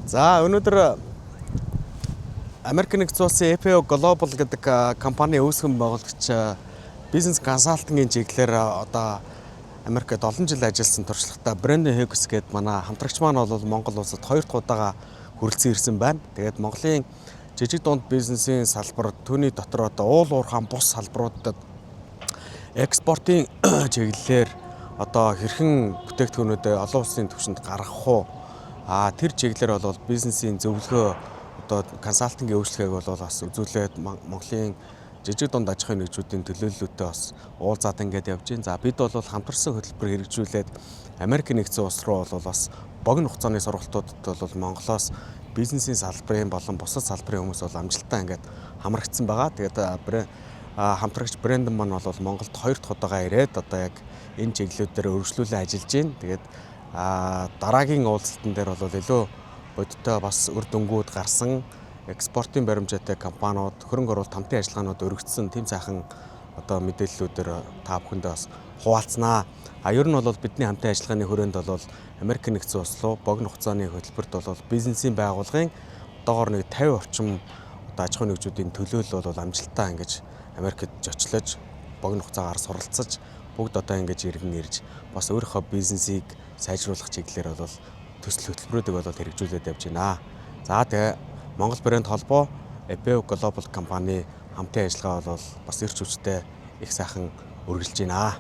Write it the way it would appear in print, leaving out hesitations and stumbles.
За өнөөдөр Америк нэгдсэн улсын EPO Global гэдэг компани үүсгэн байгуулагч бизнес консалтингийн чиглэлээр одоо Америкт олон жил ажилласан туршлагатай Brandon Hughes гэдэг манай хамтрагч маань бол Монгол улсад 2 дахь удаага хүрэлцэн ирсэн байна. Тэгээд Монголын жижиг дунд бизнесийн салбар түүний дотор одоо уул уурхаан бус салбаруудад экспортын чиглэлээр одоо хэрхэн бүтээгдэхүүнүүдээ олон улсын түвшинд гаргах уу? Тэр чиглэлээр бол бизнесийн зөвлөгөө одоо консалтингийн үйлчлэгийг бол бас үзүүлээд Монголын жижиг дунд аж ахуйн нэгжүүдийн төлөөллөлтөд бас уулзаад ингээд явж байна. За бид бол хамтарсан хөтөлбөр хэрэгжүүлээд Америк нэгдсэн улс руу бол бас богино хугацааны сургалтуудад бол Монголоос бизнесийн салбарын болон бусад салбарын хүмүүс бол амжилттай ингээд хамрагдсан байгаа. Тэгээд хамтрагч Brandon маань бол Монголд 2 дахь удаага ирээд одоо яг энэ чиглэлүүдээр өргөжлүүлэн ажиллаж байна. Тэгээд дараагийн уулзалтан дээр бол илүү бодиттой бас үр дүнгууд гарсан экспортын баримжаатай компаниуд хөрөнгө оруулалт хамтын ажиллагаанууд өргөжсөн тийм сайхан одоо мэдээллүүдээр та бүхэндээ бас хуваалцнаа. Ер нь бол бидний хамтын ажиллагааны хүрээнд бол Америк нэгдсэн улс руу богино хугацааны хөтөлбөрт бол бизнесийн байгууллагын доогоор нэг 50 орчим одоо аж ахуйн нэгжүүдийн төлөөлөл бол амжилттай ингэж Америкт зочлож богино хугацаагаар суралцаж бүгд одоо ингэж иргэн ирж бас өөрийнхөө бизнесийг сайжруулах чиглэлээр бол төсөл хөтөлбөрүүдийг бол хэрэгжүүлээд явж байна. За тэгээ Монгол брэнд холбоо EPO Global компани хамтын ажиллагаа бол бас эрч хүчтэй их сайхан үргэлжилж байна.